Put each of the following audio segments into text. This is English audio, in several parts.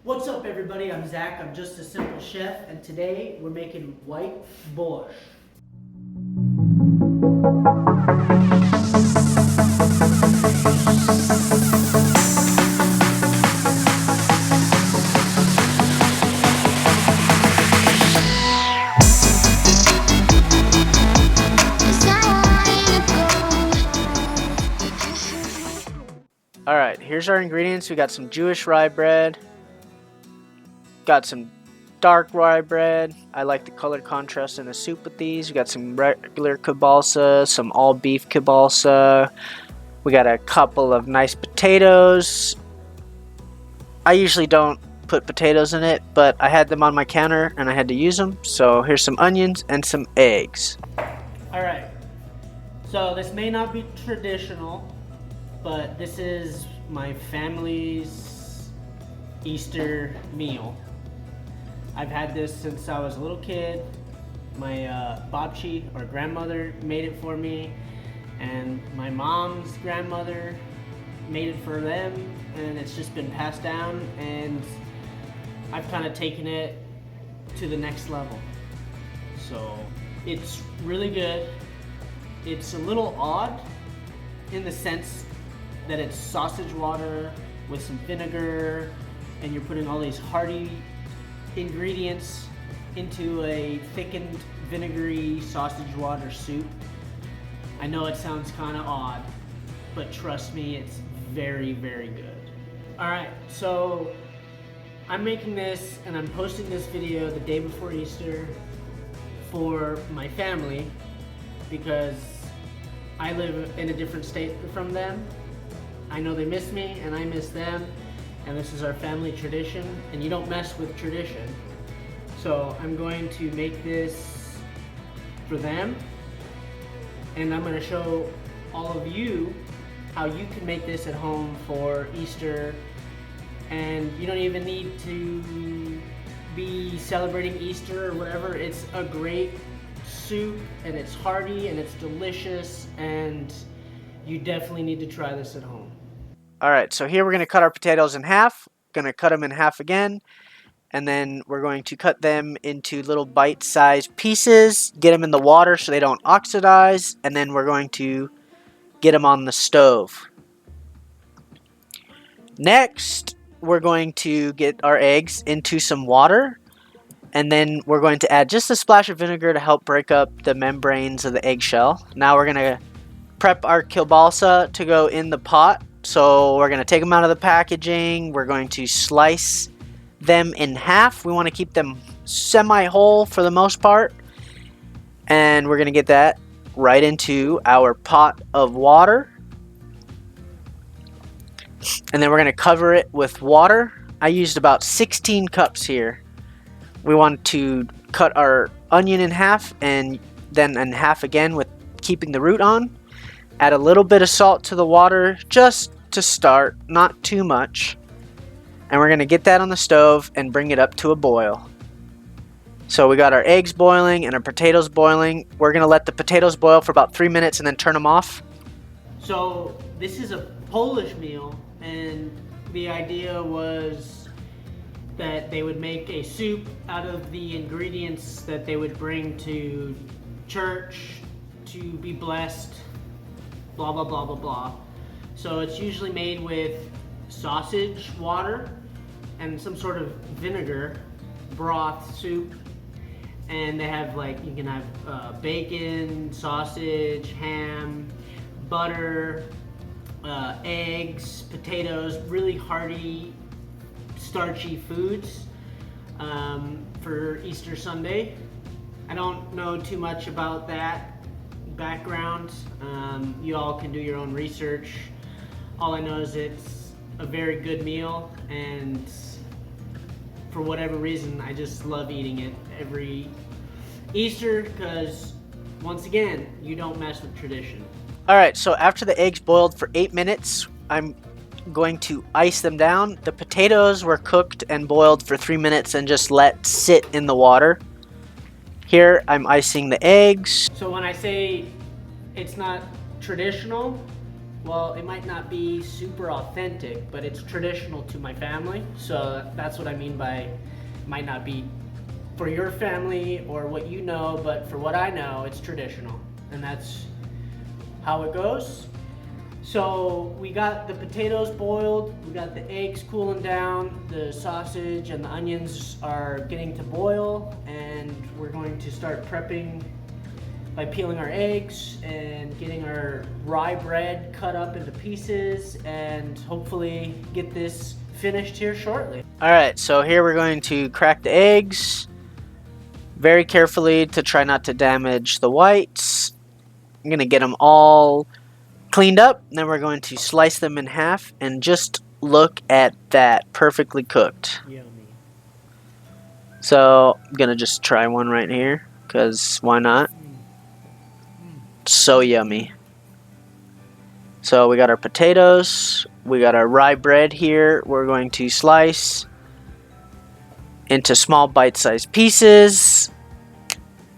What's up, everybody? I'm Zach. I'm just a simple chef, and today we're making white borscht. Alright, here's our ingredients. We got some Jewish rye bread, got some dark rye bread. I like the color contrast in the soup with these. We got some regular kielbasa, some all beef kielbasa. We got a couple of nice potatoes. I usually don't put potatoes in it, but I had them on my counter and I had to use them. So here's some onions and some eggs. Alright, so this may not be traditional, but this is my family's Easter meal. I've had this since I was a little kid. My babci, or grandmother, made it for me, and my mom's grandmother made it for them, and it's just been passed down, and I've kind of taken it to the next level. So it's really good. It's a little odd in the sense that it's sausage water with some vinegar, and you're putting all these hearty ingredients into a thickened vinegary sausage water soup. I know it sounds kind of odd, but trust me, it's very, very good. Alright, so I'm making this and I'm posting this video the day before Easter for my family because I live in a different state from them. I know they miss me and I miss them, and this is our family tradition, and you don't mess with tradition. So I'm going to make this for them, and I'm going to show all of you how you can make this at home for Easter, and you don't even need to be celebrating Easter or whatever. It's a great soup, and it's hearty and it's delicious, and you definitely need to try this at home. Alright, so here we're going to cut our potatoes in half. Going to cut them in half again. And then we're going to cut them into little bite-sized pieces. Get them in the water so they don't oxidize. And then we're going to get them on the stove. Next, we're going to get our eggs into some water. And then we're going to add just a splash of vinegar to help break up the membranes of the eggshell. Now we're going to prep our kielbasa to go in the pot. So we're going to take them out of the packaging. We're going to slice them in half. We want to keep them semi-whole for the most part. And we're going to get that right into our pot of water. And then we're going to cover it with water. I used about 16 cups here. We want to cut our onion in half and then in half again with keeping the root on. Add a little bit of salt to the water just to start, not too much. And we're going to get that on the stove and bring it up to a boil. So we got our eggs boiling and our potatoes boiling. We're going to let the potatoes boil for about 3 minutes and then turn them off. So this is a Polish meal, and the idea was that they would make a soup out of the ingredients that they would bring to church to be blessed, blah, blah, blah, blah, blah. So it's usually made with sausage water and some sort of vinegar broth soup, and they have, like, you can have bacon, sausage, ham, butter, eggs, potatoes, really hearty, starchy foods for Easter Sunday. I don't know too much about that background. You all can do your own research. All I know is it's a very good meal, and for whatever reason, I just love eating it every Easter because, once again, you don't mess with tradition. Alright, so after the eggs boiled for 8 minutes, I'm going to ice them down. The potatoes were cooked and boiled for 3 minutes and just let sit in the water. Here, I'm icing the eggs. So when I say it's not traditional, well, it might not be super authentic, but it's traditional to my family. So that's what I mean by it might not be for your family or what you know, but for what I know, it's traditional. And that's how it goes. So we got the potatoes boiled, we got the eggs cooling down, the sausage and the onions are getting to boil, and we're going to start prepping by peeling our eggs and getting our rye bread cut up into pieces, and hopefully get this finished here shortly. Alright, so here we're going to crack the eggs very carefully to try not to damage the whites. I'm going to get them all cleaned up, and then we're going to slice them in half, and just look at that, perfectly cooked. Yummy. So I'm going to just try one right here, because why not? So yummy. So we got our potatoes, we got our rye bread here. We're going to slice into small bite-sized pieces.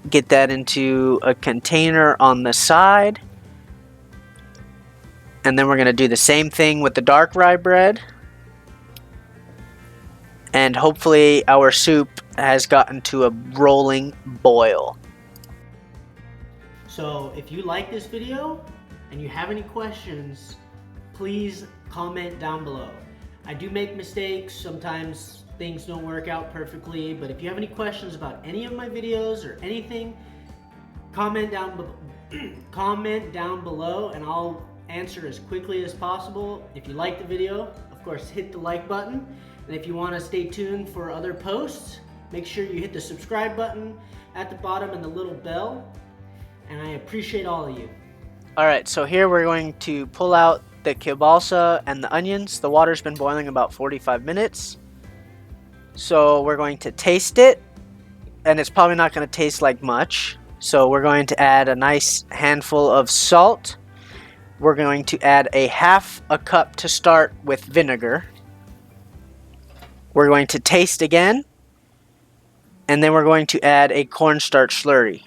Get that into a container on the side. And then we're going to do the same thing with the dark rye bread. And hopefully our soup has gotten to a rolling boil. So if you like this video and you have any questions, please comment down below. I do make mistakes, sometimes things don't work out perfectly, but if you have any questions about any of my videos or anything, comment down below and I'll answer as quickly as possible. If you like the video, of course, hit the like button. And if you want to stay tuned for other posts, make sure you hit the subscribe button at the bottom and the little bell. And I appreciate all of you. Alright, so here we're going to pull out the kielbasa and the onions. The water's been boiling about 45 minutes. So we're going to taste it, and it's probably not going to taste like much. So we're going to add a nice handful of salt. We're going to add a half a cup to start with vinegar. We're going to taste again, and then we're going to add a cornstarch slurry.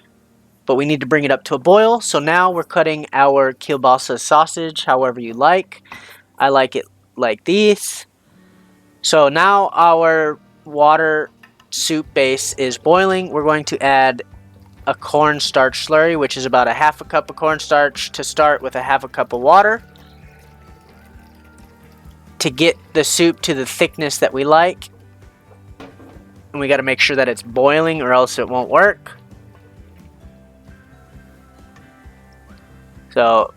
But we need to bring it up to a boil, so now we're cutting our kielbasa sausage however you like. I like it like these. So now our water soup base is boiling. We're going to add a cornstarch slurry, which is about a half a cup of cornstarch to start with a half a cup of water. To get the soup to the thickness that we like. And we got to make sure that it's boiling or else it won't work. So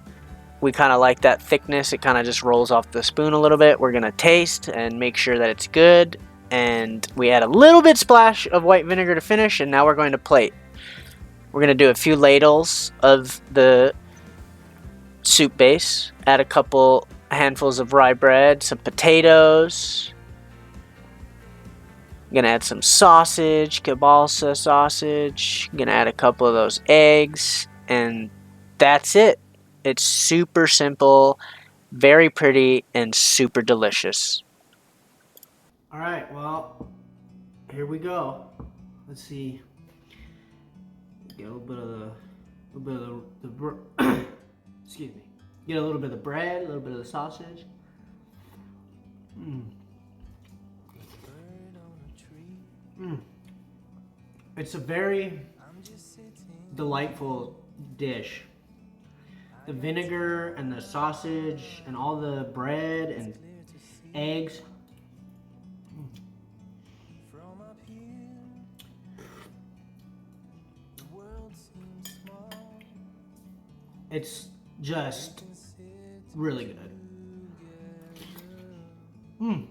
we kind of like that thickness. It kind of just rolls off the spoon a little bit. We're going to taste and make sure that it's good. And we add a little bit splash of white vinegar to finish. And now we're going to plate. We're going to do a few ladles of the soup base. Add a couple handfuls of rye bread. Some potatoes. I'm going to add some sausage. Kielbasa sausage. I'm going to add a couple of those eggs. And that's it. It's super simple, very pretty, and super delicious. All right, well, here we go. Let's see. Get a little bit of the excuse me. Get a little bit of the bread, a little bit of the sausage. It's a very delightful dish. The vinegar and the sausage and all the bread and eggs. It's just really good.